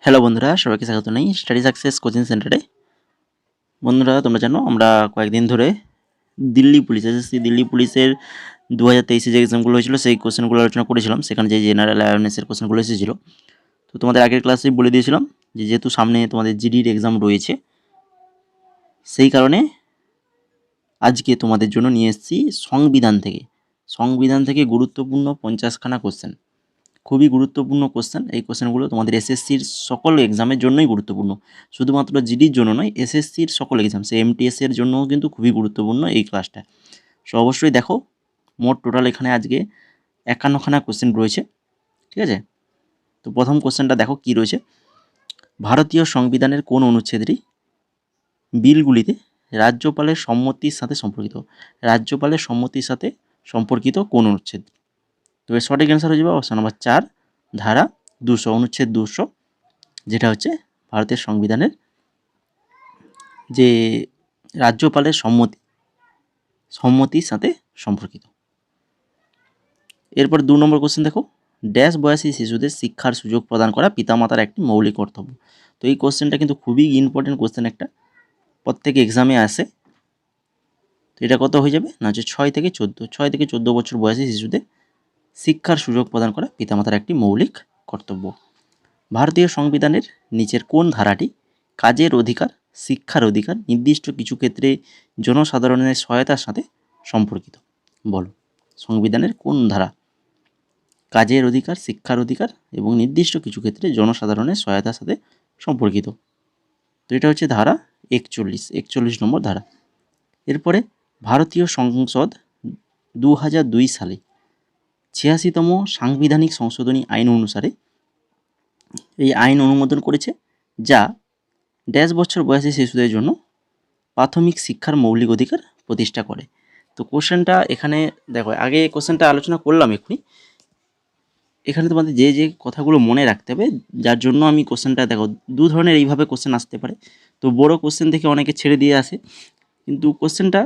Hello বন্ধুরা, সবাইকে স্বাগত জানাই স্টাডি সাকসেস কোচিং সেন্টারে। বন্ধুরা, তোমরা জানো আমরা কয়েকদিন ধরে দিল্লি পুলিশ এসএসসি দিল্লি পুলিশের 2023-এ যে এক্সামগুলো হয়েছিল সেই কোশ্চেনগুলো আলোচনা করেছিলাম। সেখানে যে জেনারেল অ্যাওয়ারনেসের কোশ্চেনগুলো এসেছিলো, তো তোমাদের আগের ক্লাসেই বলে দিয়েছিলাম যে যেহেতু সামনে তোমাদের জিডির এক্সাম রয়েছে, সেই কারণে আজকে তোমাদের জন্য নিয়ে এসেছি সংবিধান থেকে গুরুত্বপূর্ণ 50খানা কোশ্চেন। খুবই গুরুত্বপূর্ণ কোশ্চেন। এই কোশ্চেনগুলো তোমাদের এসএসসির সকল এক্সামের জন্যই গুরুত্বপূর্ণ, শুধুমাত্র জিডির জন্য নয়, এসএসসির সকল এক্সাম, সে এমটিএস এর জন্যও কিন্তু খুবই গুরুত্বপূর্ণ এই ক্লাসটা। সো অবশ্যই দেখো, মোট টোটাল এখানে আজকে 51খানা কোশ্চেন রয়েছে, ঠিক আছে? তো প্রথম কোশ্চেনটা দেখো কি রয়েছে। ভারতীয় সংবিধানের কোন অনুচ্ছেদটি বিলগুলিতে রাজ্যপালের সম্মতির সাথে সম্পর্কিত? রাজ্যপালের সম্মতির সাথে সম্পর্কিত কোন অনুচ্ছেদ? তো এর সঠিক অ্যান্সার হয়ে যাবে অপশন নাম্বার 4, ধারা 200, অনুচ্ছেদ 200, যেটা হচ্ছে ভারতের সংবিধানের যে রাজ্যপালের সম্মতির সাথে সম্পর্কিত। এরপর 2 নম্বর কোশ্চেন দেখো, ড্যাশ বয়সী শিশুদের শিক্ষার সুযোগ প্রদান করা পিতামাতার একটি মৌলিক কর্তব্য। তো এই কোশ্চেনটা কিন্তু খুবই ইম্পর্টেন্ট কোশ্চেন, একটা প্রত্যেক এক্সামে আসে। তো এটা কত হয়ে যাবে না, হচ্ছে 6 থেকে 14 বছর বয়সী শিশুদের শিক্ষার সুযোগ প্রদান করা পিতামাতার একটি মৌলিক কর্তব্য। ভারতীয় সংবিধানের নিচের কোন ধারাটি কাজের অধিকার, শিক্ষার অধিকার, নির্দিষ্ট কিছু ক্ষেত্রে জনসাধারণের সহায়তার সাথে সম্পর্কিত? বলো, সংবিধানের কোন ধারা কাজের অধিকার, শিক্ষার অধিকার এবং নির্দিষ্ট কিছু ক্ষেত্রে জনসাধারণের সহায়তার সাথে সম্পর্কিত? তো এটা হচ্ছে ধারা 41 নম্বর ধারা। এরপরে ভারতীয় সংসদ 2002 সালে 86তম সাংবিধানিক সংশোধনী আইন অনুসারে এই আইন অনুমোদন করেছে, যা ড্যাশ বছর বয়সী শিশুদের জন্য প্রাথমিক শিক্ষার মৌলিক অধিকার প্রতিষ্ঠা করে। তো কোশ্চেনটা এখানে দেখো, আগে কোশ্চেনটা আলোচনা করলাম এক্ষুনি। এখানে তোমাদের যে যে কথাগুলো মনে রাখতে হবে, যার জন্য আমি কোশ্চেনটা দেখো, দু ধরনের এইভাবে কোশ্চেন আসতে পারে। তো বড় কোশ্চেন থেকে অনেকে ছেড়ে দিয়ে আসে, কিন্তু কোশ্চেনটা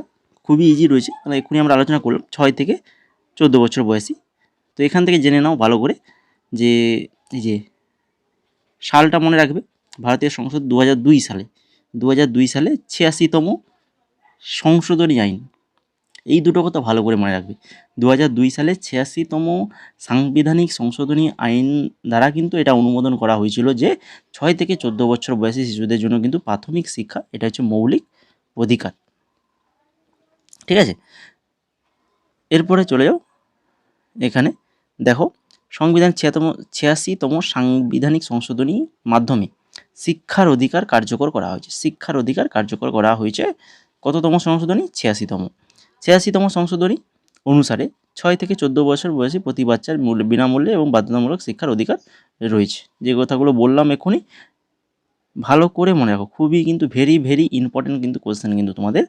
খুবই ইজি রয়েছে। মানে এক্ষুনি আমরা আলোচনা করলাম 6 থেকে 14 বছর বয়সী। তো এখান থেকে জেনে নাও ভালো করে যে এই যে সালটা মনে রাখবে, ভারতীয় সংসদ 2002 সালে 86তম সংশোধনী আইন, এই দুটো কথা ভালো করে মনে রাখবে। 2002 সালে 86তম সাংবিধানিক সংশোধনী আইন দ্বারা কিন্তু এটা অনুমোদন করা হয়েছিল যে 6 থেকে 14 বছর বয়সী শিশুদের জন্য কিন্তু প্রাথমিক শিক্ষা, এটা হচ্ছে মৌলিক অধিকার, ঠিক আছে? এরপরে চলে যাও, এখানে দেখো সংবিধান 86তম সাংবিধানিক সংশোধনীর মাধ্যমে শিক্ষার অধিকার কার্যকর করা হয়েছে। শিক্ষার অধিকার কার্যকর করা হয়েছে কততম সংশোধনী? 86তম সংশোধনী অনুসারে 6 থেকে 14 বছর বয়সী প্রতি বাচ্চার বিনামূল্যে এবং বাধ্যতামূলক শিক্ষার অধিকার রয়েছে। যে কথাগুলো বললাম এক্ষুনি ভালো করে মনে রাখো, খুবই কিন্তু ভেরি ভেরি ইম্পর্টেন্ট কিন্তু কোশ্চেন কিন্তু তোমাদের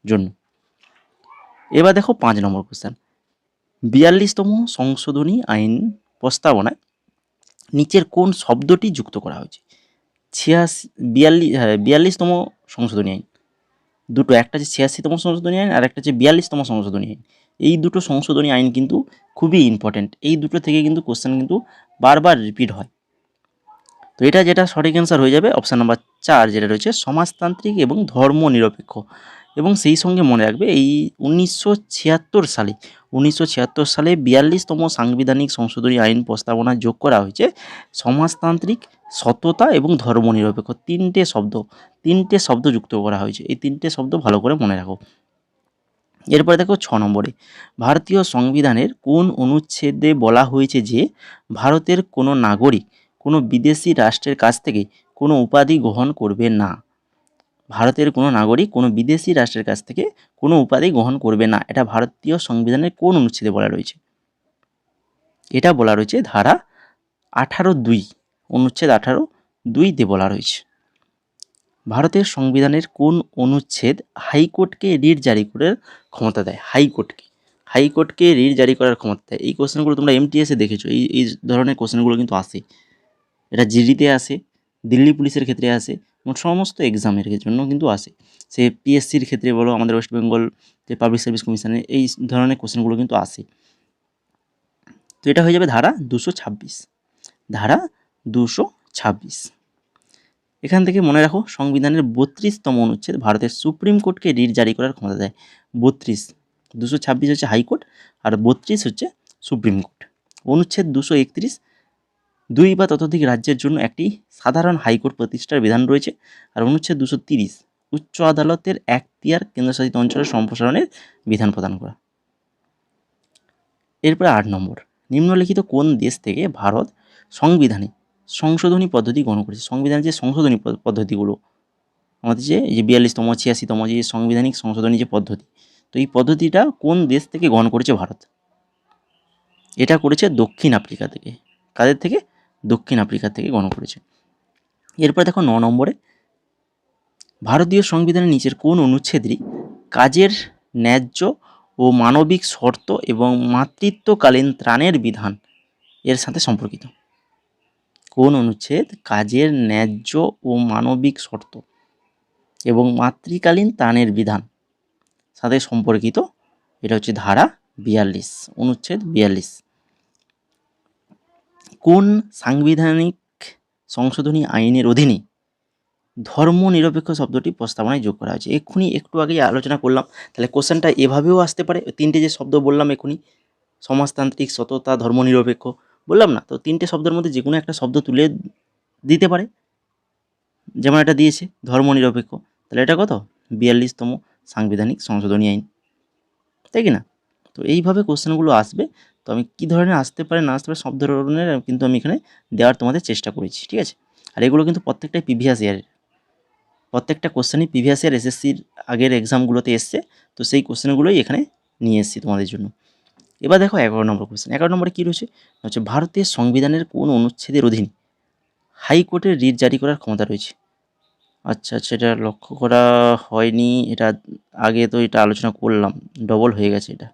জন্য। এবার দেখো 5 নম্বর কোশ্চেন, 42তম সংশোধনী আইন প্রস্তাবনায় নিচের কোন শব্দটি যুক্ত করা হয়েছে? 42তম সংশোধনী আইন, দুটো, একটা হচ্ছে 86তম সংশোধনী আইন আর একটা হচ্ছে 42তম সংশোধনী আইন। এই দুটো সংশোধনী আইন কিন্তু খুবই ইম্পর্টেন্ট। এই দুটো থেকে কিন্তু কোশ্চেন কিন্তু বারবার রিপিট হয়। তো এটা যেটা সঠিক অ্যান্সার হয়ে যাবে অপশান নাম্বার 4, যেটা রয়েছে সমাজতান্ত্রিক এবং ধর্মনিরপেক্ষ। এবং সেই সঙ্গে মনে রাখবে এই 1976 সালে 42তম সাংবিধানিক সংশোধনী আইন প্রস্তাবনা যোগ করা হয়েছে সমাজতান্ত্রিক, সততা এবং ধর্মনিরপেক্ষ, তিনটে শব্দ যুক্ত করা হয়েছে। এই তিনটে শব্দ ভালো করে মনে রাখো। এরপরে দেখো 6 নম্বরে, ভারতীয় সংবিধানের কোন অনুচ্ছেদে বলা হয়েছে যে ভারতের কোনো নাগরিক কোনো বিদেশি রাষ্ট্রের কাছ থেকে কোনো উপাধি গ্রহণ করবে না? ভারতের কোনো নাগরিক কোনো বিদেশি রাষ্ট্রের কাছ থেকে কোনো উপাধি গ্রহণ করবে না, এটা ভারতীয় সংবিধানের কোন অনুচ্ছেদে বলা রয়েছে? এটা বলা রয়েছে ধারা 18(2), অনুচ্ছেদ 18(2)তে বলা রয়েছে। ভারতের সংবিধানের কোন অনুচ্ছেদ হাইকোর্টকে রিট জারি করার ক্ষমতা দেয়? হাইকোর্টকে রিট জারি করার ক্ষমতা দেয়। এই কোশ্চেনগুলো তোমরা এমটিএসে দেখেছো, এই ধরনের কোশ্চেনগুলো কিন্তু আসে। এটা জিডিতে আসে, দিল্লি পুলিশের ক্ষেত্রে আসে, এবং সমস্ত এক্সামের জন্য কিন্তু আসে। সে পিএসসির ক্ষেত্রে বলো, আমাদের ওয়েস্ট বেঙ্গল যে পাবলিক সার্ভিস কমিশনের এই ধরনের কোশ্চেনগুলো কিন্তু আসে। তো এটা হয়ে যাবে ধারা 226। এখান থেকে মনে রাখো সংবিধানের 32তম অনুচ্ছেদ ভারতের সুপ্রিম কোর্টকে রিট জারি করার ক্ষমতা দেয়। 32, 226 হচ্ছে হাইকোর্ট আর 32 হচ্ছে সুপ্রিম কোর্ট। অনুচ্ছেদ 231, 2 বা ততোধিক রাজ্যের জন্য একটি সাধারণ হাইকোর্ট প্রতিষ্ঠার বিধান রয়েছে। আর অনুচ্ছেদ 230, উচ্চ আদালতের এখতিয়ার কেন্দ্রশাসিত অঞ্চলের সম্প্রসারণের বিধান প্রদান করা। এরপরে 8 নম্বর, নিম্নলিখিত কোন দেশ থেকে ভারত সংবিধানে সংশোধনী পদ্ধতি গ্রহণ করেছে? সংবিধানের যে সংশোধনী পদ্ধতিগুলো আমাদের যে 42তম 86তম যে সাংবিধানিক সংশোধনী যে পদ্ধতি, তো এই পদ্ধতিটা কোন দেশ থেকে গ্রহণ করেছে ভারত? এটা করেছে দক্ষিণ আফ্রিকা থেকে। কাদের থেকে? দক্ষিণ আফ্রিকা থেকে গ্রহণ করেছে। এরপর দেখো 9 নম্বরে, ভারতীয় সংবিধানের নিচের কোন অনুচ্ছেদটি কাজের ন্যায্য ও মানবিক শর্ত এবং মাতৃত্বকালীন ত্রাণের বিধান এর সাথে সম্পর্কিত? কোন অনুচ্ছেদ কাজের ন্যায্য ও মানবিক শর্ত এবং মাতৃকালীন ত্রাণের বিধান সাথে সম্পর্কিত? এটা হচ্ছে ধারা 42, অনুচ্ছেদ 42। কোন সাংবিধানিক সংশোধনী আইনের অধীনে ধর্মনিরপেক্ষ শব্দটি প্রস্তাবনায় যোগ করা হয়েছে? এক্ষুনি একটু আগেই আলোচনা করলাম, তাহলে কোশ্চেনটা এভাবেও আসতে পারে। তিনটে যে শব্দ বললাম এক্ষুনি, সমাজতান্ত্রিক, সততা, ধর্মনিরপেক্ষ বললাম না, তো তিনটে শব্দের মধ্যে যে কোনো একটা শব্দ তুলে দিতে পারে, যেমন এটা দিয়েছে ধর্মনিরপেক্ষ, তাহলে এটা কত? 42তম সাংবিধানিক সংশোধনী আইন, তাই কি না? তো এইভাবে কোশ্চেনগুলো আসবে। তো আমি কী ধরনের আসতে পারে না আসতে পারে সব ধরনের কিন্তু আমি এখানে দেওয়ার তোমাদের চেষ্টা করেছি, ঠিক আছে? আর এগুলো কিন্তু প্রত্যেকটাই প্রিভিয়াস ইয়ারের, প্রত্যেকটা কোশ্চেনই প্রিভিয়াস ইয়ার এসএসসির আগের এক্সামগুলোতে এসছে, তো সেই কোশ্চেনগুলোই এখানে নিয়ে এসেছি তোমাদের জন্য। এবার দেখো 11 নম্বর কোশ্চেন। 11 নম্বরে কী রয়েছে? হচ্ছে ভারতের সংবিধানের কোন অনুচ্ছেদের অধীনে হাইকোর্টের রিট জারি করার ক্ষমতা রয়েছে? আচ্ছা, এটা লক্ষ্য করা হয়নি, এটা আগে তো এটা আলোচনা করলাম, ডবল হয়ে গেছে এটা,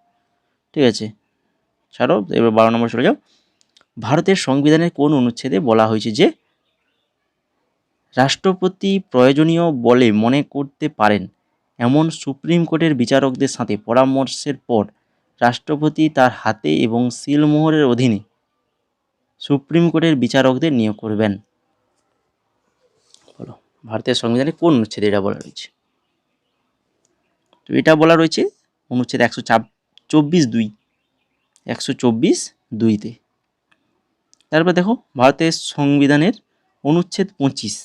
ঠিক আছে, ছাড়ো। এবার 12 নম্বর চলে যাও। ভারতের সংবিধানের কোন অনুচ্ছেদে বলা হয়েছে যে রাষ্ট্রপতি প্রয়োজনীয় বলে মনে করতে পারেন এমন সুপ্রিম কোর্টের বিচারকদের সাথে পরামর্শের পর রাষ্ট্রপতি তার হাতে এবং সিলমোহরের অধীনে সুপ্রিম কোর্টের বিচারকদের নিয়োগ করবেন? বলো, ভারতের সংবিধানে কোন অনুচ্ছেদে এটা বলা রয়েছে? তো এটা বলা রয়েছে অনুচ্ছেদ 124(2), 124(2)তে। তারপর দেখো ভারতের সংবিধানের অনুচ্ছেদ 25,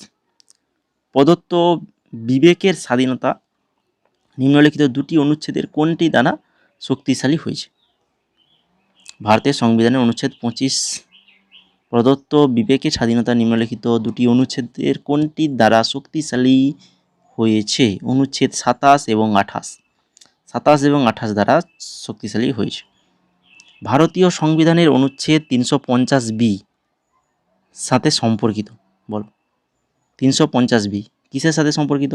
প্রদত্ত বিবেকের স্বাধীনতা নিম্নলিখিত দুটি অনুচ্ছেদের কোনটি দ্বারা শক্তিশালী হয়েছে? ভারতের সংবিধানের অনুচ্ছেদ 25, প্রদত্ত বিবেকের স্বাধীনতা নিম্নলিখিত দুটি অনুচ্ছেদের কোনটির দ্বারা শক্তিশালী হয়েছে? অনুচ্ছেদ 27 এবং 28, 27 এবং 28 দ্বারা শক্তিশালী হয়েছে। ভারতীয় সংবিধানের অনুচ্ছেদ 350B সাথে সম্পর্কিত, বলো 350B কিসের সাথে সম্পর্কিত?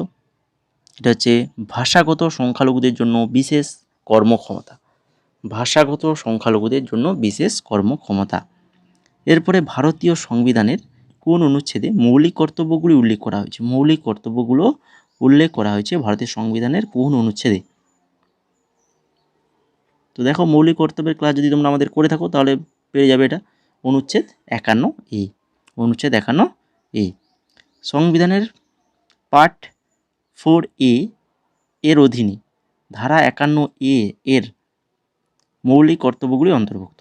এটা হচ্ছে ভাষাগত সংখ্যালঘুদের জন্য বিশেষ কর্মক্ষমতা, ভাষাগত সংখ্যালঘুদের জন্য বিশেষ কর্মক্ষমতা। এরপরে ভারতীয় সংবিধানের কোন অনুচ্ছেদে মৌলিক কর্তব্যগুলি উল্লেখ করা হয়েছে? মৌলিক কর্তব্যগুলো উল্লেখ করা হয়েছে ভারতের সংবিধানের কোন অনুচ্ছেদে? তো দেখো মৌলিক কর্তব্যের ক্লাস যদি তোমরা আমাদের করে থাকো তাহলে পেয়ে যাবে এটা, অনুচ্ছেদ 51A, অনুচ্ছেদ 51A। সংবিধানের পার্ট 4A এর অধীনে ধারা 51A এর মৌলিক কর্তব্যগুলি অন্তর্ভুক্ত।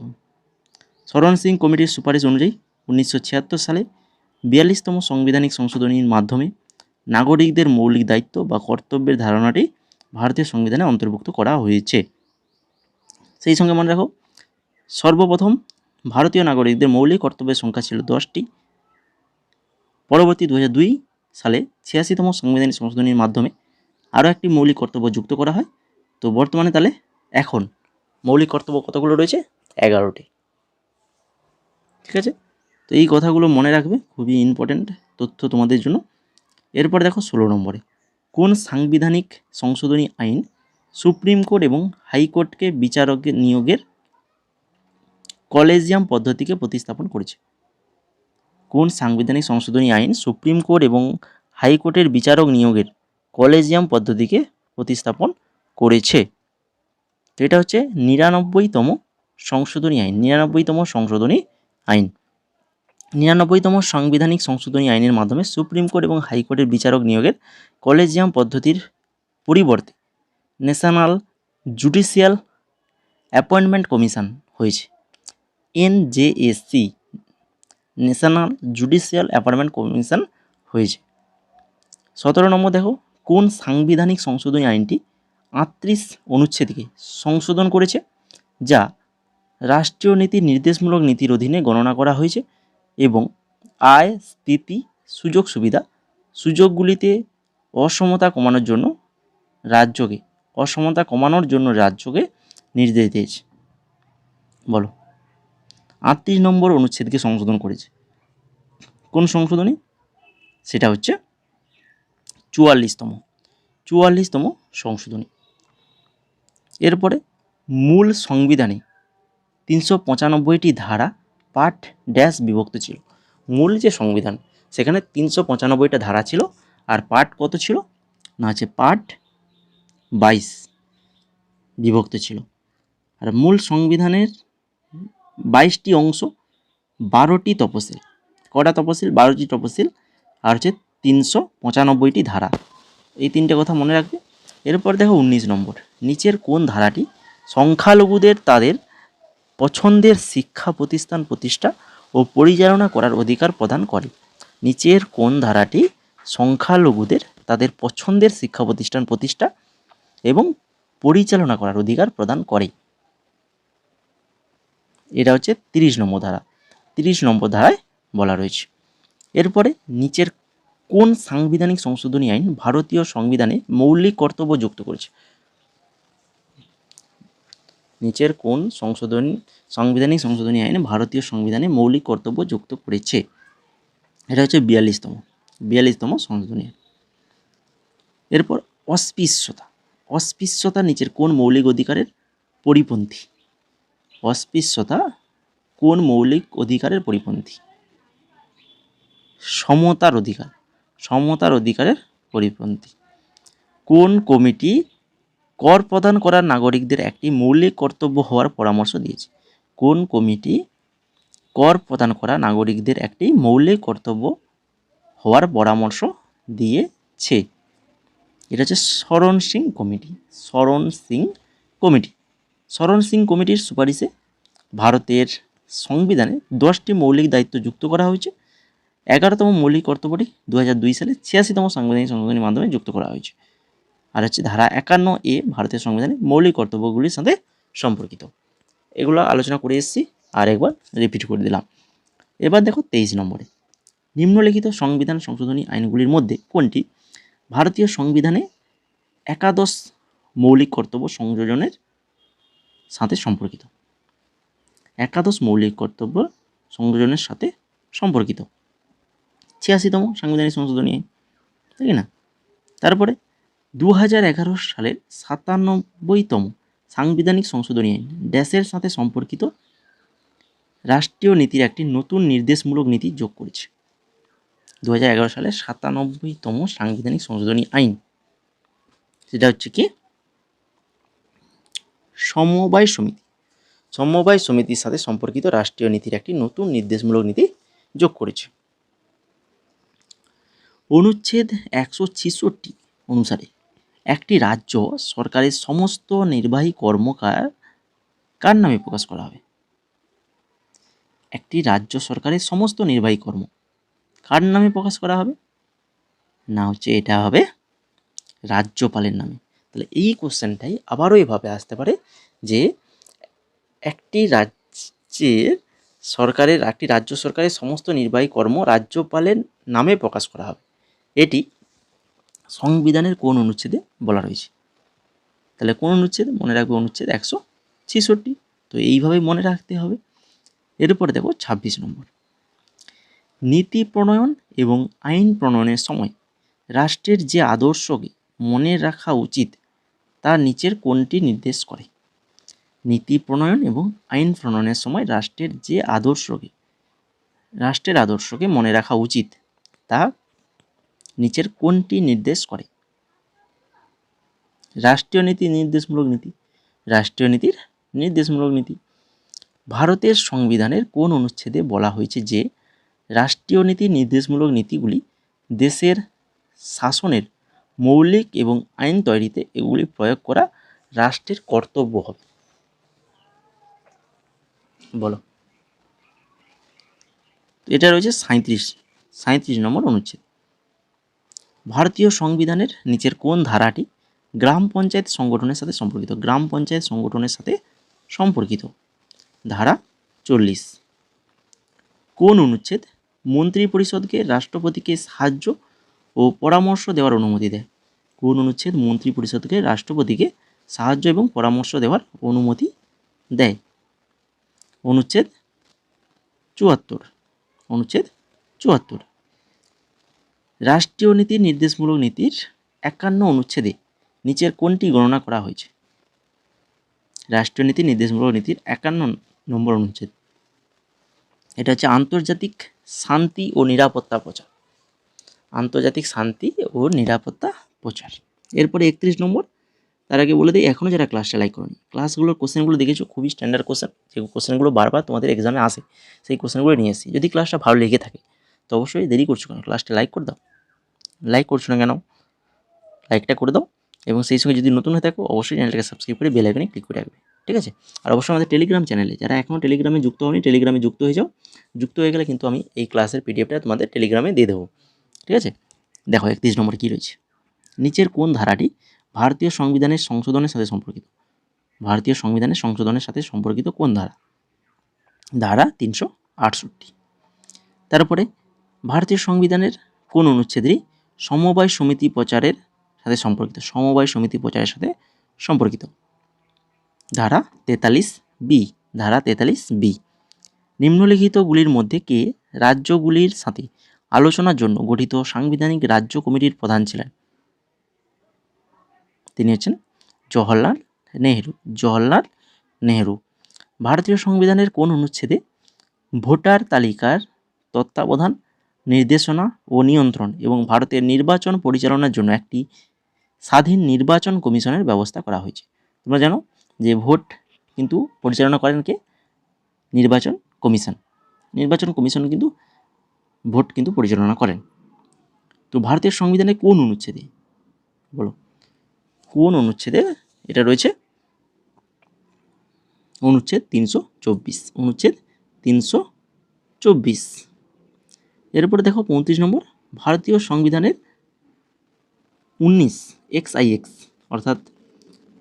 শরণ সিং কমিটির সুপারিশ অনুযায়ী 1976 সালে 42তম সাংবিধানিক সংশোধনীর মাধ্যমে নাগরিকদের মৌলিক দায়িত্ব বা কর্তব্যের ধারণাটি ভারতীয় সংবিধানে অন্তর্ভুক্ত করা হয়েছে। সেই সঙ্গে মনে রাখো সর্বপ্রথম ভারতীয় নাগরিকদের মৌলিক কর্তব্যের সংখ্যা ছিল 10টি। পরবর্তী 2002 সালে 86তম সাংবিধানিক সংশোধনীর মাধ্যমে আরও একটি মৌলিক কর্তব্য যুক্ত করা হয়। তো বর্তমানে তাহলে এখন মৌলিক কর্তব্য কতগুলো রয়েছে? 11টি, ঠিক আছে। তো এই কথাগুলো মনে রাখবে, খুবই ইম্পর্ট্যান্ট তথ্য তোমাদের জন্য। এরপর দেখো 16 নম্বরে, কোন সাংবিধানিক সংশোধনী আইন সুপ্রিম কোর্ট এবং হাইকোর্টকে বিচারকের নিয়োগের কলেজিয়াম পদ্ধতিকে প্রতিস্থাপন করেছে? কোন সাংবিধানিক সংশোধনী আইন সুপ্রিম কোর্ট এবং হাইকোর্টের বিচারক নিয়োগের কলেজিয়াম পদ্ধতিকে প্রতিস্থাপন করেছে? তো এটা হচ্ছে 99তম সংশোধনী আইন, 99তম সংশোধনী আইন। 99তম সাংবিধানিক সংশোধনী আইনের মাধ্যমে সুপ্রিম কোর্ট এবং হাইকোর্টের বিচারক নিয়োগের কলেজিয়াম পদ্ধতির পরিবর্তে ন্যাশনাল জুডিশিয়াল অ্যাপয়েন্টমেন্ট কমিশন হয়েছে। NJSC, national judicial appointment commission হয়েছে। 17 নম্বর দেখো, কোন সাংবিধানিক সংশোধনী আইনটি 38 অনুচ্ছেদকে সংশোধন করেছে, যা রাষ্ট্রীয় নীতির নির্দেশমূলক নীতির অধীনে গণনা করা হয়েছে এবং আয়, স্থিতি, সুযোগ সুযোগগুলিতে অসমতা কমানোর জন্য রাজ্যকে নির্দেশ দিয়েছে। বলো, 38 নম্বর অনুচ্ছেদকে সংশোধন করেছে কোন সংশোধনী? সেটা হচ্ছে 44তম সংশোধনী। এরপরে মূল সংবিধানে 395টি ধারা পাঠ ড্যাশ বিভক্ত ছিল। মূল যে সংবিধান সেখানে 395টা ধারা ছিল, আর পাঠ কত ছিল না হচ্ছে পাঠ 22 বিভক্ত ছিল। আর মূল সংবিধানের 22টি অংশ, 12টি তফসিল। কটা তফসিল? 12টি তফসিল, আর হচ্ছে 395টি ধারা। এই তিনটে কথা মনে রাখবে। এরপর দেখো 19 নম্বর, নিচের কোন ধারাটি সংখ্যালঘুদের তাদের পছন্দের শিক্ষা প্রতিষ্ঠান প্রতিষ্ঠা ও পরিচালনা করার অধিকার প্রদান করে? নিচের কোন ধারাটি সংখ্যালঘুদের তাদের পছন্দের শিক্ষা প্রতিষ্ঠান প্রতিষ্ঠা এবং পরিচালনা করার অধিকার প্রদান করে? এটা হচ্ছে 30 নম্বর ধারা। 30 নম্বর ধারায় বলা রয়েছে। এরপরে নিচের কোন সাংবিধানিক সংশোধনী আইন ভারতীয় সংবিধানে মৌলিক কর্তব্য যুক্ত করেছে? নিচের কোন সাংবিধানিক সংশোধনী আইন ভারতীয় সংবিধানে মৌলিক কর্তব্য যুক্ত করেছে? এটা হচ্ছে 42তম সংশোধনী। এরপর অস্পৃশ্যতা নিচের কোন মৌলিক অধিকারের পরিপন্থী? অস্পৃশ্যতা কোন মৌলিক অধিকারের পরিপন্থী? সমতার অধিকারের পরিপন্থী। কোন কমিটি কর প্রদান করার নাগরিকদের একটি মৌলিক কর্তব্য হওয়ার পরামর্শ দিয়েছে? কোন কমিটি কর প্রদান করা নাগরিকদের একটি মৌলিক কর্তব্য হওয়ার পরামর্শ দিয়েছে? এটা হচ্ছে শরণ সিং কমিটির সুপারিশে ভারতের সংবিধানে 10টি মৌলিক দায়িত্ব যুক্ত করা হয়েছে। 11তম মৌলিক কর্তব্যটি 2002 সালে 86তম সাংবিধানিক সংশোধনীর মাধ্যমে যুক্ত করা হয়েছে। আর হচ্ছে ধারা 51A ভারতের সংবিধানে মৌলিক কর্তব্যগুলির সাথে সম্পর্কিত। এগুলো আলোচনা করে এসেছি, আর একবার রিপিট করে দিলাম। এবার দেখো 23 নম্বরে, নিম্নলিখিত সংবিধান সংশোধনী আইনগুলির মধ্যে কোনটি ভারতীয় সংবিধানে একাদশ মৌলিক কর্তব্য সংযোজনের সাথে সম্পর্কিত? একাদশ মৌলিক কর্তব্য সংযোজনের সাথে সম্পর্কিত 86তম সাংবিধানিক সংশোধনী আইন, তাই না? তারপরে 2011 সালের 97তম সাংবিধানিক সংশোধনী আইন ড্যাশের সাথে সম্পর্কিত রাষ্ট্রীয় নীতির একটি নতুন নির্দেশমূলক নীতি যোগ করেছে। 2011 সালের 97তম সাংবিধানিক সংশোধনী আইন, সেটা হচ্ছে কি সমবায় সমিতির সাথে সম্পর্কিত রাষ্ট্রীয় নীতির একটি নতুন নির্দেশমূলক নীতি যোগ করেছে। অনুচ্ছেদ 166 অনুসারে একটি রাজ্য সরকারের সমস্ত নির্বাহী কর্মকার কার নামে প্রকাশ করা হবে? একটি রাজ্য সরকারের সমস্ত নির্বাহী কর্ম কার নামে প্রকাশ করা হবে? না হচ্ছে এটা হবে রাজ্যপালের নামে। তাহলে এই কোশ্চেনটাই আবারও এভাবে আসতে পারে যে একটি রাজ্য সরকারের সমস্ত নির্বাহী কর্ম রাজ্যপালের নামে প্রকাশ করা হবে। এটি সংবিধানের কোন অনুচ্ছেদে বলা রয়েছে? তাহলে কোন অনুচ্ছেদ? মনে রাখবে অনুচ্ছেদ 166। তো এইভাবেই মনে রাখতে হবে। এরপরে দেখো 26 নম্বর, নীতি প্রণয়ন এবং আইন প্রণয়নের সময় রাষ্ট্রের যে আদর্শকে মনে রাখা উচিত তা নিচের কোনটি নির্দেশ করে? নীতি প্রণয়ন এবং আইন প্রণয়নের সময় রাষ্ট্রের আদর্শকে মনে রাখা উচিত তা নিচের কোনটি নির্দেশ করে? রাষ্ট্রীয় নীতির নির্দেশমূলক নীতি। ভারতের সংবিধানের কোন অনুচ্ছেদে বলা হয়েছে যে রাষ্ট্রীয় নীতি নির্দেশমূলক নীতিগুলি দেশের শাসনের মৌলিক এবং আইন তৈরিতে এগুলি প্রয়োগ করা রাষ্ট্রের কর্তব্য হবে। বলো। এটা রয়েছে 37 নম্বর অনুচ্ছেদ। ভারতীয় সংবিধানের নিচের কোন ধারাটি গ্রাম পঞ্চায়েত সংগঠনের সাথে সম্পর্কিত? গ্রাম পঞ্চায়েত সংগঠনের সাথে সম্পর্কিত। ধারা 40। কোন অনুচ্ছেদ মন্ত্রী পরিষদকে রাষ্ট্রপতিকে সাহায্য ও পরামর্শ দেওয়ার অনুমতি দেয়? কোন অনুচ্ছেদ মন্ত্রী পরিষদকে রাষ্ট্রপতিকে সাহায্য এবং পরামর্শ দেওয়ার অনুমতি দেয়? অনুচ্ছেদ 74। অনুচ্ছেদ 74। রাষ্ট্রীয় নীতি নির্দেশমূলক নীতির 51 অনুচ্ছেদে নিচের কোনটি গণনা করা হয়েছে? রাষ্ট্রীয় নীতি নির্দেশমূলক নীতির 51 নম্বর অনুচ্ছেদ। এটা হচ্ছে আন্তর্জাতিক শান্তি ও নিরাপত্তা প্রচার। আন্তর্জাতিক শান্তি ও নিরাপত্তা প্রচার। এরপরে 31 নম্বর। তার আগে বলে দিই, এখনও যারা ক্লাসটা লাইক করোনি, ক্লাসগুলোর কোশ্চেনগুলো দেখেছো, খুবই স্ট্যান্ডার্ড কোশ্চেন, যে কোশ্চেনগুলো বারবার তোমাদের এক্সামে আসে, সেই কোশ্চেনগুলো নিয়ে এসেছি। যদি ক্লাসটা ভালো লেগে থাকে তো অবশ্যই দেরি করছো কেন, ক্লাসটা লাইক করে দাও। লাইক করছো না কেন? লাইকটা করে দাও, এবং সেই সঙ্গে যদি নতুন হয়ে থাকো অবশ্যই চ্যানেলটাকে সাবস্ক্রাইব করে বেল আইকনে ক্লিক করে রাখবে, ঠিক আছে? আর অবশ্যই আমাদের টেলিগ্রাম চ্যানেলে, যারা এখনও টেলিগ্রামে যুক্ত হয়নি, টেলিগ্রামে যুক্ত হয়ে যাও। যুক্ত হয়ে গেলে কিন্তু আমি এই ক্লাসের পিডিএফটা তোমাদের টেলিগ্রামে দিয়ে দেবো, ঠিক আছে? দেখো 31 নম্বর কী রয়েছে। নিচের কোন ধারাটি ভারতীয় সংবিধানের সংশোধনের সাথে সম্পর্কিত? ভারতীয় সংবিধানের সংশোধনের সাথে সম্পর্কিত কোন ধারা? ধারা 368। তারপরে ভারতীয় সংবিধানের কোন অনুচ্ছেদটি সমবায় সমিতি প্রচারের সাথে সম্পর্কিত? সমবায় সমিতি প্রচারের সাথে সম্পর্কিত। ধারা 43B। ধারা 43B। নিম্নলিখিতগুলির মধ্যে কে রাজ্যগুলির সাথে আলোচনার জন্য গঠিত সাংবিধানিক রাজ্য কমিটির প্রধান ছিলেন? তিনি হচ্ছেন জওহরলাল নেহেরু। জওহরলাল নেহেরু। ভারতীয় সংবিধানের কোন অনুচ্ছেদে ভোটার তালিকার তত্ত্বাবধান, নির্দেশনা ও নিয়ন্ত্রণ এবং ভারতের নির্বাচন পরিচালনার জন্য একটি স্বাধীন নির্বাচন কমিশনের ব্যবস্থা করা হয়েছে? তোমরা জানো যে ভোট কিন্তু পরিচালনা করেন কে? নির্বাচন কমিশন। নির্বাচন কমিশন কিন্তু ভোট কিন্তু পরিচালনা করেন। তো ভারতের সংবিধানে কোন অনুচ্ছেদে, বলো কোন অনুচ্ছেদে এটা রয়েছে? অনুচ্ছেদ 324। অনুচ্ছেদ 324। এরপরে দেখো 35 নম্বর। ভারতীয় সংবিধানের 19 অর্থাৎ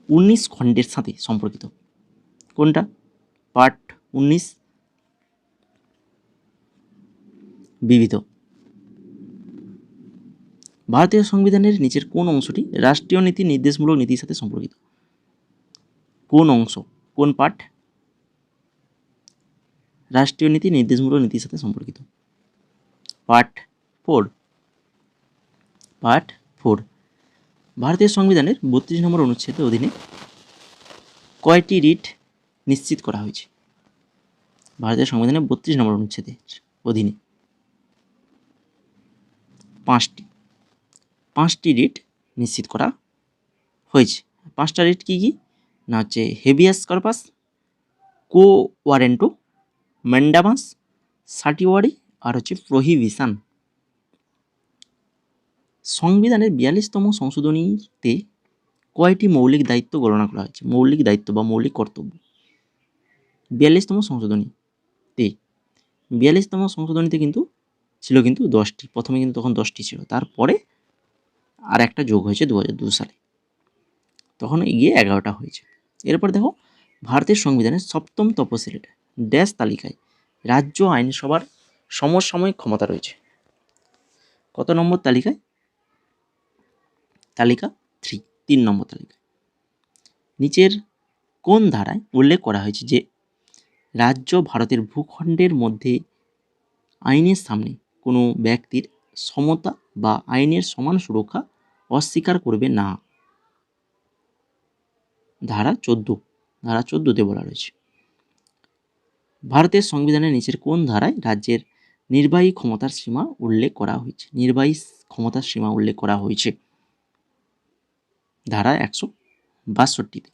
19 খণ্ডের সাথে সম্পর্কিত কোনটা? পার্ট 19 বিবিধ। ভারতীয় সংবিধানের নিচের কোন অংশটি রাষ্ট্রীয় নীতি নির্দেশমূলক নীতির সাথে সম্পর্কিত? কোন অংশ, কোন পার্ট রাষ্ট্রীয় নীতি নির্দেশমূলক নীতির সাথে সম্পর্কিত? পার্ট 4। পার্ট 4। ভারতীয় সংবিধানের 32 নম্বর অনুচ্ছেদের অধীনে কয়টি রিট নিশ্চিত করা হয়েছে? ভারতীয় সংবিধানের 32 নম্বর অনুচ্ছেদের অধীনে 5টি রিট নিশ্চিত করা হয়েছে। 5টা রিট কী কী? না হচ্ছে হেভিয়াস কর্পাস, কো ওয়ারেন্টো, ম্যান্ডামাস, সার্টিওয়ারি আর হচ্ছে প্রহিবিশন। সংবিধানের 42তম সংশোধনীতে কয়টি মৌলিক দায়িত্ব গণনা করা হয়েছে? মৌলিক দায়িত্ব বা মৌলিক কর্তব্য 42তম সংশোধনীতে। 42তম সংশোধনীতে কিন্তু ছিল কিন্তু 10টি, প্রথমে কিন্তু তখন 10টি ছিল, তারপরে আর একটা যোগ হয়েছে 2002 সালে, তখন গিয়ে 11টা হয়েছে। এরপর দেখো ভারতের সংবিধানের 7ম তফসিলে ড্যাশ তালিকায় রাজ্য আইনসভার সমসাময়িক ক্ষমতা রয়েছে? কত নম্বর তালিকায়? তালিকা 3 নম্বর তালিকায়। নিচের কোন ধারায় উল্লেখ করা হয়েছে যে রাজ্য ভারতের ভূখণ্ডের মধ্যে আইনের সামনে কোনো ব্যক্তির সমতা বা আইনের সমান সুরক্ষা অস্বীকার করবে না? ধারা 14। ধারা 14তে বলা রয়েছে। ভারতের সংবিধানের নিচের কোন ধারায় রাজ্যের নির্বাহী ক্ষমতার সীমা উল্লেখ করা হয়েছে? নির্বাহী ক্ষমতার সীমা উল্লেখ করা হয়েছে ধারা 162তে।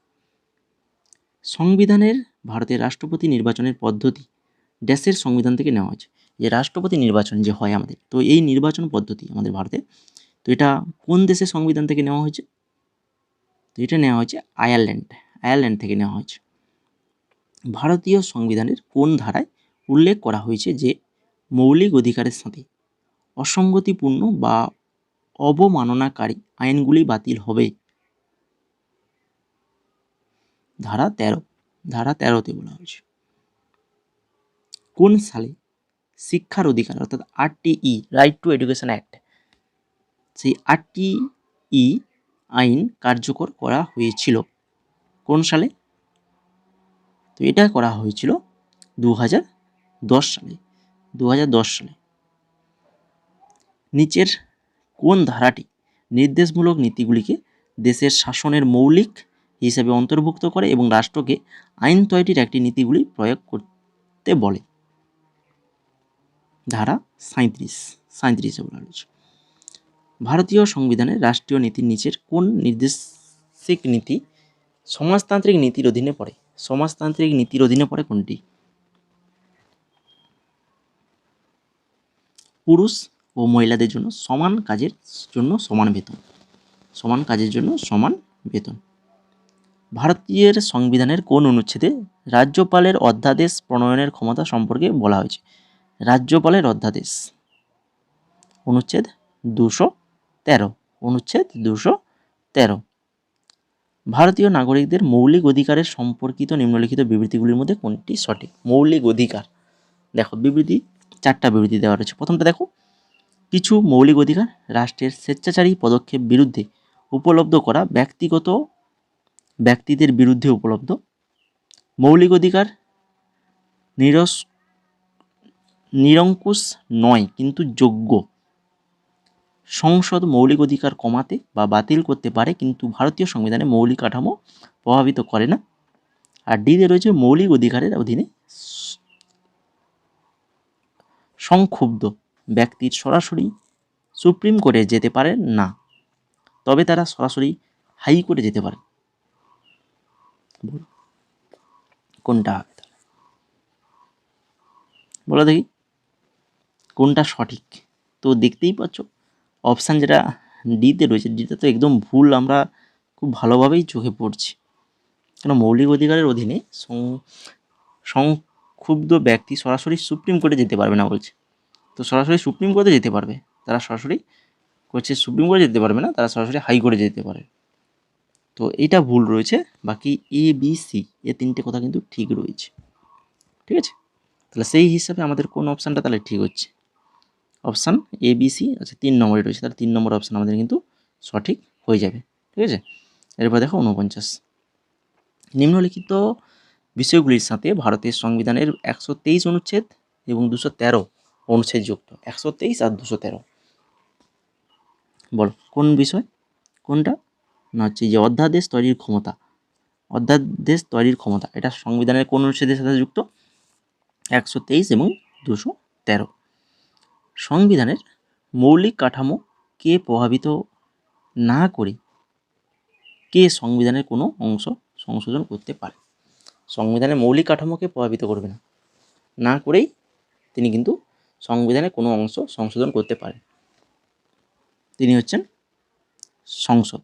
সংবিধানের ভারতের রাষ্ট্রপতি নির্বাচনের পদ্ধতি ড্যাশের সংবিধান থেকে নেওয়া হয়েছে? যে রাষ্ট্রপতি নির্বাচন যে হয় আমাদের, তো এই নির্বাচন পদ্ধতি আমাদের ভারতে, তো এটা কোন দেশের সংবিধান থেকে নেওয়া হয়েছে? তো এটা নেওয়া হয়েছে আয়ারল্যান্ড থেকে নেওয়া হয়েছে। ভারতীয় সংবিধানের কোন ধারায় উল্লেখ করা হয়েছে যে মৌলিক অধিকারের সাথে অসঙ্গতিপূর্ণ বা অবমাননাকারী আইনগুলি বাতিল হবে? ধারা 13তে বলা হয়েছে। কোন সালে শিক্ষার অধিকার অর্থাৎ RTE right two education act, সেই RTE আইন কার্যকর করা হয়েছিল? কোন সালে? তো এটা করা হয়েছিল 2010 সালে। নিচের কোন ধারাটি নির্দেশমূলক নীতিগুলিকে দেশের শাসনের মৌলিক হিসেবে অন্তর্ভুক্ত করে এবং রাষ্ট্রকে আইন তৈরির একটি নীতিগুলি প্রয়োগ করতে বলে? ধারা 37 বলা হয়েছে। ভারতীয় সংবিধানের রাষ্ট্রীয় নীতির নিচের কোন নির্দেশিক নীতি সমাজতান্ত্রিক নীতির অধীনে পড়ে? সমাজতান্ত্রিক নীতির অধীনে পড়ে কোনটি? পুরুষ ও মহিলাদের জন্য সমান কাজের জন্য সমান বেতন, সমান কাজের জন্য সমান বেতন। ভারতীয় সংবিধানের কোন অনুচ্ছেদে রাজ্যপালের অধ্যাদেশ প্রণয়নের ক্ষমতা সম্পর্কে বলা হয়েছে? রাজ্যপালের অধ্যাদেশ অনুচ্ছেদ 213। ভারতীয় নাগরিকদের মৌলিক অধিকারের সম্পর্কিত নিম্নলিখিত বিবৃতিগুলির মধ্যে কোনটি সঠিক? মৌলিক অধিকার, দেখো বিবৃতি 4টা বিবৃতি দেওয়া রয়েছে। প্রথমটা দেখো, কিছু মৌলিক অধিকার রাষ্ট্রের স্বেচ্ছাচারী পদক্ষেপ বিরুদ্ধে উপলব্ধ করা ব্যক্তিদের বিরুদ্ধে উপলব্ধ। মৌলিক অধিকার নিরঙ্কুশ নয় কিন্তু যোগ্য। সংসদ মৌলিক অধিকার কমাতে বা বাতিল করতে পারে কিন্তু ভারতীয় সংবিধানে মৌলিক কাঠামো প্রভাবিত করে না। আর ডিতে রয়েছে মৌলিক অধিকারের অধীনে সংক্ষুব্ধ ব্যক্তির সরাসরি সুপ্রিম কোর্টে যেতে পারে না, তবে তারা সরাসরি হাইকোর্টে যেতে পারে। কোনটা হবে তাহলে বলো দেখি, কোনটা সঠিক? তো দেখতেই পাচ্ছ অপশান যেটা ডিতে রয়েছে, ডিটা তো একদম ভুল, আমরা খুব ভালোভাবেই চোখে পড়ছি। কেন মৌলিক অধিকারের অধীনে সংক্ষুব্ধ ব্যক্তি সরাসরি সুপ্রিম কোর্টে যেতে পারবে না বলছে। তো সরাসরি সুপ্রিম কোর্টে যেতে পারবে, তারা সরাসরি সুপ্রিম কোর্টে যেতে পারবে না, তারা সরাসরি হাইকোর্টে যেতে পারে। তো এটা ভুল রয়েছে, বাকি ABC এ 3টে কথা কিন্তু ঠিক রয়েছে। ঠিক আছে, তাহলে সেই হিসাবে আমাদের কোন অপশানটা তাহলে ঠিক হচ্ছে? অপশান ABC, আচ্ছা 3 নম্বরে রয়েছে, তাহলে 3 নম্বর অপশান আমাদের কিন্তু সঠিক হয়ে যাবে। ঠিক আছে, এরপর দেখো 49, নিম্নলিখিত বিষয়গুলির সাথে ভারতের সংবিধানের 123 অনুচ্ছেদ এবং 213 অনুচ্ছেদ যুক্ত। 123 আর 213 বলো কোন বিষয়, কোনটা? না হচ্ছে যে অধ্যাদেশ তৈরির ক্ষমতা, এটা সংবিধানের কোন অনুচ্ছেদের সাথে যুক্ত? 123 এবং 213। সংবিধানের মৌলিক কাঠামো কে প্রভাবিত না করে কে সংবিধানের কোনো অংশ সংশোধন করতে পারে? সংবিধানের মৌলিক কাঠামোকে প্রভাবিত করবে না করেই তিনি কিন্তু সংবিধানের কোনো অংশ সংশোধন করতে পারেন। তিনি হচ্ছেন সংসদ,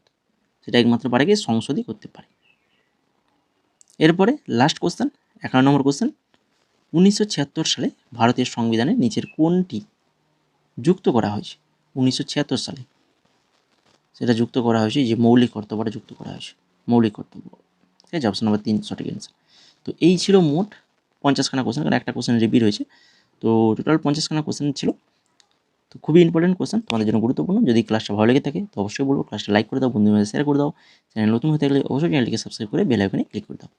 সেটা একমাত্র পারে কি? সংসদই করতে পারে। এরপরে লাস্ট কোশ্চেন, 11 নম্বর কোশ্চেন, 1976 সালে ভারতের সংবিধানের নিচের কোনটি যুক্ত করা হয়েছে? 1976 সালে সেটা যুক্ত করা হয়েছে যে মৌলিক কর্তব্যটা যুক্ত করা হয়েছে, মৌলিক কর্তব্য। ঠিক আছে, অপশন নম্বর 3 সঠিক অ্যান্সার। তো এই ছিল মোট 50খানা কোশ্চেন, কারণ একটা কোশ্চেন রিপিট হয়েছে, তো টোটাল 50খানা কোশ্চেন ছিল। তো খুবই ইম্পর্টেন্ট কোশ্চেন, তোমাদের জন্য গুরুত্বপূর্ণ। যদি ক্লাসটা ভালো লেগে থাকে তো অবশ্যই বলবো ক্লাসটা লাইক করে দাও, বন্ধুদের শেয়ার করে দাও। চ্যানেল নতুন হয়ে থাকলে অবশ্যই চ্যানেলটিকে সাবস্ক্রাইব করে বেল আইকনে ক্লিক করে দাও।